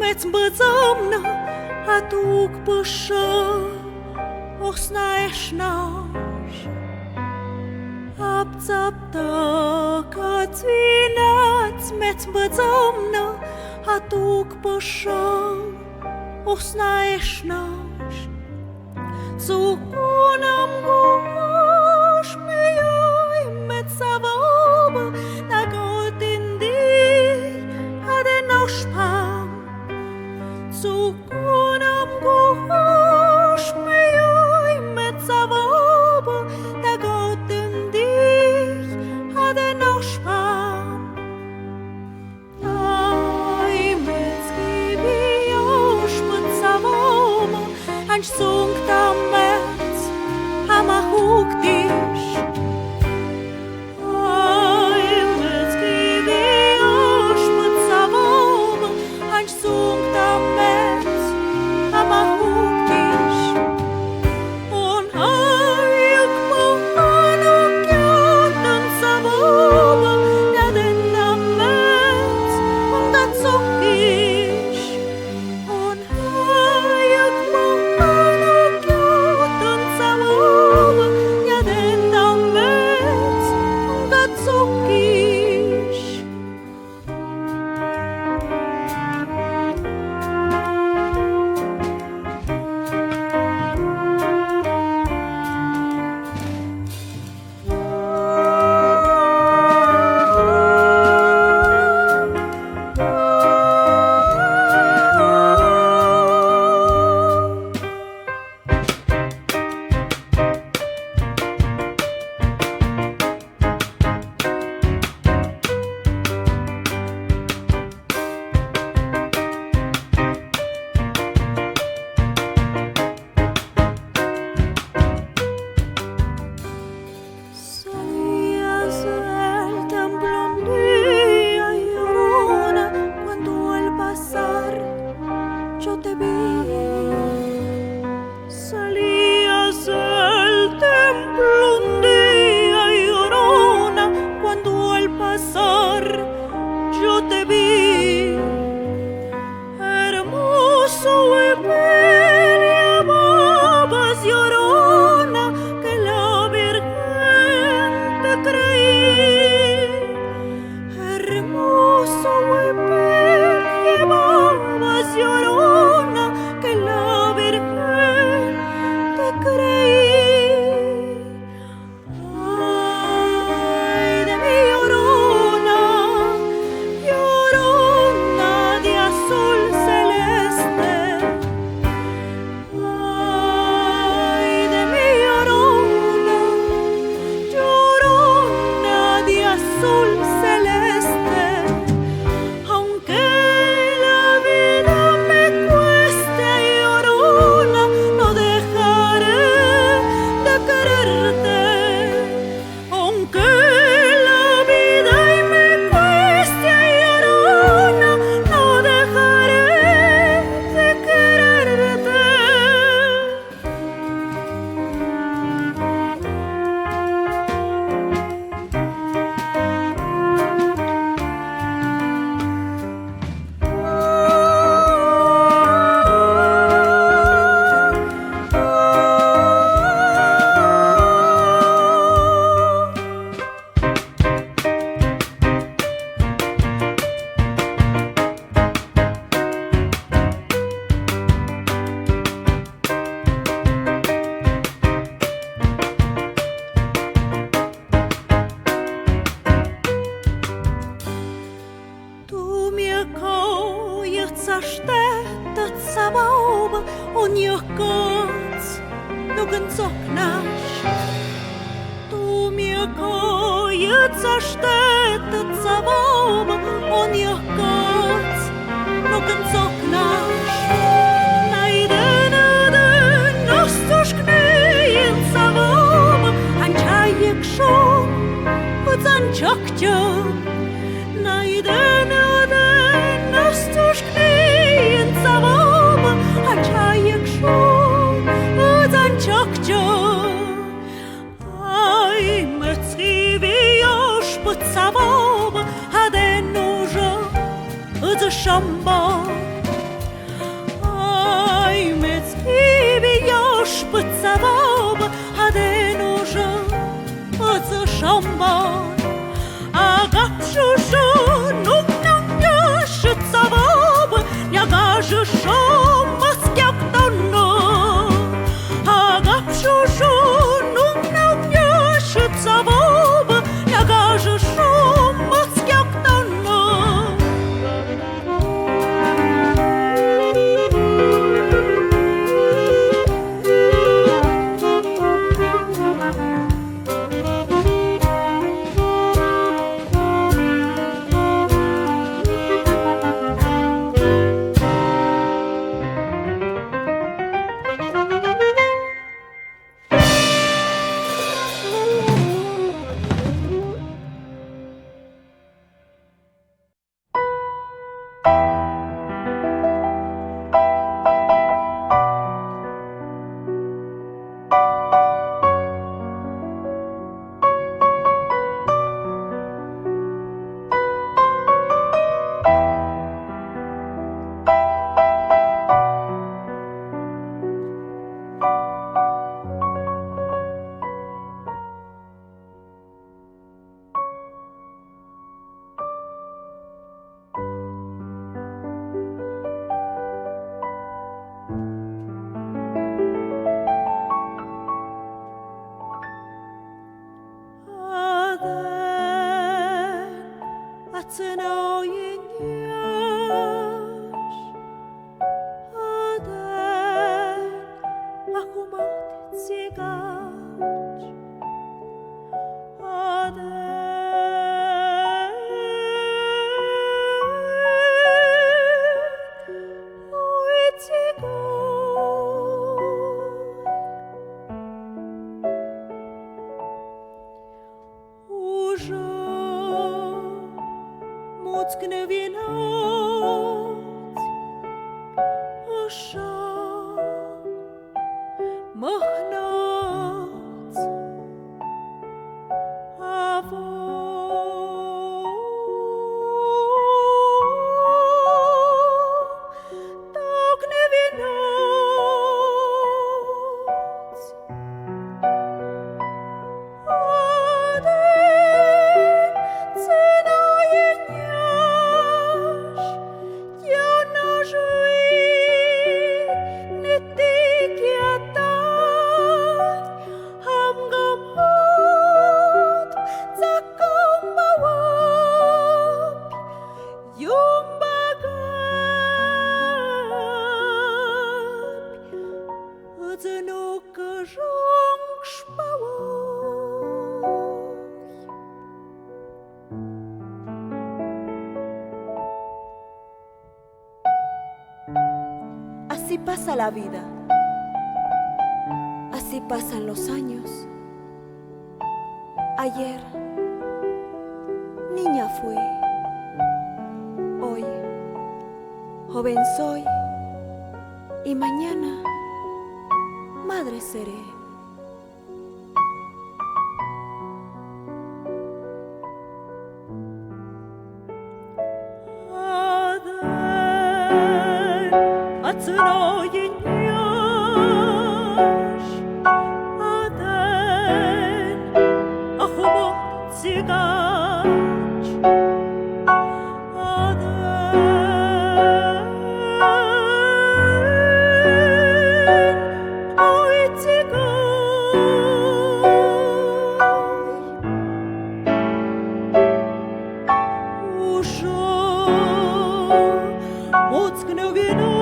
Met bezamna hatuk pusha osna esnash Abzapta katsvinats met bezamna hatuk pusha osna esnash Zukunam gush meyay met savaba nagotin dir adenoshpam Zukunam gush meyay met savaba nagotin dir adenoshpam Ay met skiviyosh met savaba Anch sungtam met hamahuktish Ay met skiviyosh met savaba Anch sungtam met hamahuktish On ayuk muhanuk Jatë'n savaba Jatë'n met ungatsokish On ayuk muhanuk Jatë'n savaba Jatë'n met ungatsokish Salías del templo un día Llorona cuando al pasar yo te vi. Salías del templo un día Llorona cuando al pasar yo te vi. Hermoso y bello babas Llorona que la Virgen te creí. Hermoso y bello babas Llorona que la Virgen te creí. Ay de mi Llorona, Llorona de azul celeste. Ay de mi Llorona, Llorona de azul celeste. Aunque la vida me cueste, Llorona, no dejaré de quererte. Aunque la vida me cueste, Llorona, no dejaré de quererte. Tu mieko jõtsastetat savauba on jõkats nugan soknash. Tu mieko jõtsastetat savauba on jõkats nugan soknash. Näiden nostusknöjen savauba anchayek shon utan chokjön. Näiden nostusknöjen savauba anchayek shon utan chokjön. Ay met skiviyosh but savauba шамбан. Ай, мецкиви yäxpë tsavab, aden уже ață шамбан. Agap shushu nuk nuk yäxpë tsavab, nyagajë shumë skjak të në. Agap shushu nuk nuk yäxpë tsavab, nyagajë shumë skjak të në. Así pasa la vida, así pasan los años. Ayer, niña fui, hoy, joven soy, y mañana, madre seré. tsïnää'yïn Jatë'n, ahumot tsigach Jatë'n, oi tsigaj Уже моцкне вино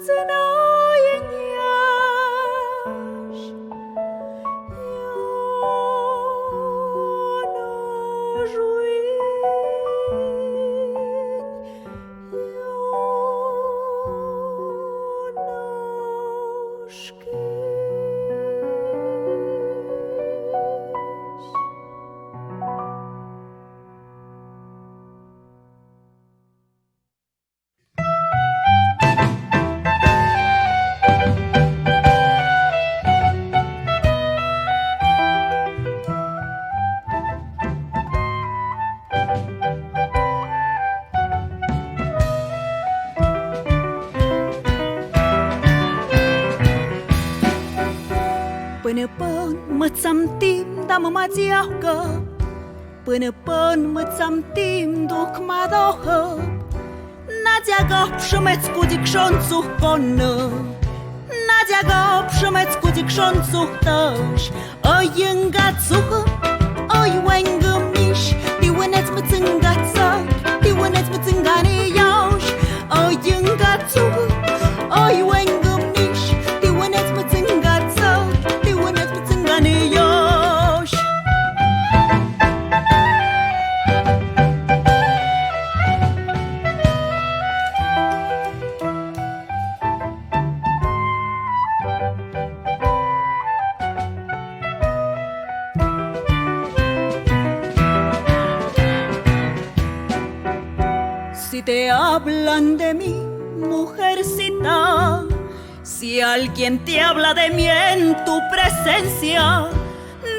tsïnää'yïn Până pân mă ți-am tim, da mă ma dziaucă. Până pân mă ți-am tim, duc ma dohă. Nadzia gop szumec kudik szoncuch konne. Nadzia gop szumec kudik szoncuch też. Oj jęga cuch, oj łęga misz. Di łenec my cynga cok, di łenec my cyngany jałż. Oj jęga cuch, oj łęga misz. Di łenec my cynga cok, di łenec my cyngany jałż. Si te hablan de mí, mujercita, si alguien te habla de mí en tu presencia,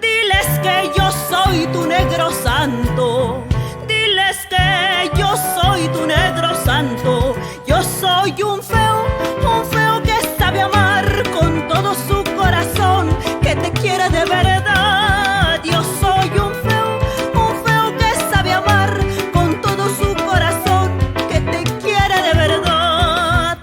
diles que yo soy tu negro santo. Diles que yo soy tu negro santo. Yo soy un feo que sabe amar con todo su corazón, que te quiere de verdad. Yo soy un feo que sabe amar con todo su corazón, que te quiere de verdad.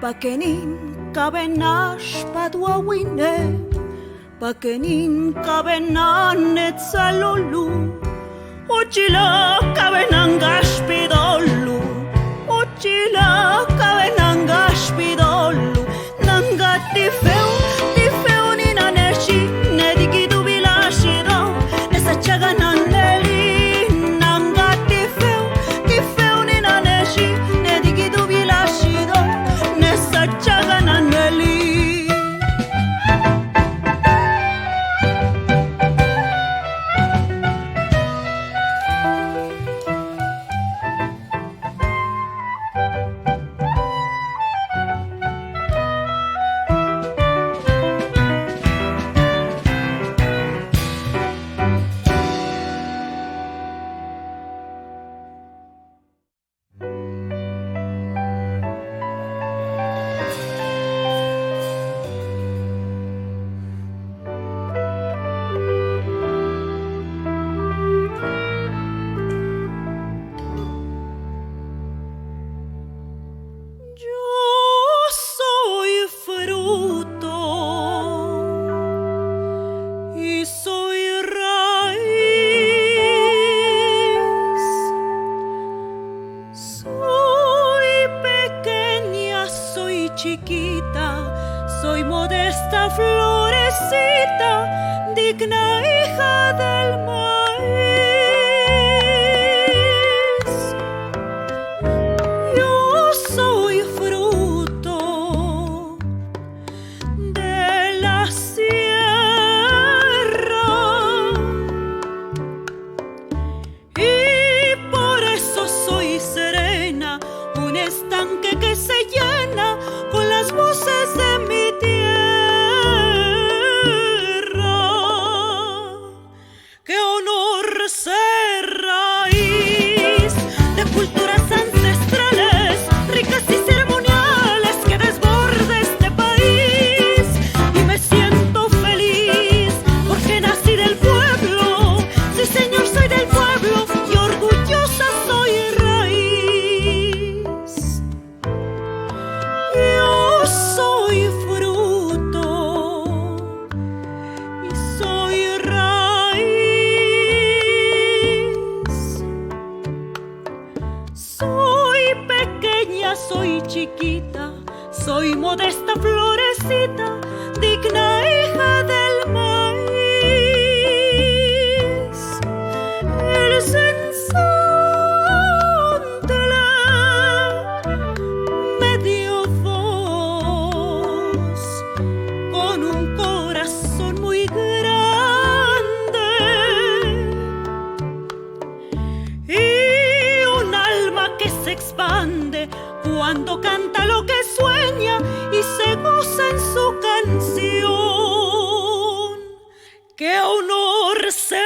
Pakenin kabenash paduawine, pakenin kabenan etzalolu, uchila kabenangash pidolu, uchila kabenangash pidolu. Nanga ti feu ni naneshi, nedigidu bilashido, nesachaganan neli. Nanga ti feu ni naneshi, nedigidu bilashido, nesachaganan neli. Yo soy fruto y soy raíz. Soy pequeña, soy chiquita, soy modesta florecita, digna hija del maíz. Yo soy fruto de la sierra y por eso soy serena, un estanque que se llena con las voces de mi tierra. chiquita, soy modesta florecita, digna hija del maíz. El sensontle me dio voz con un corazón muy grande y un alma que se expande cuando canta lo que sueña y se goza en su canción. ¡Qué honor ser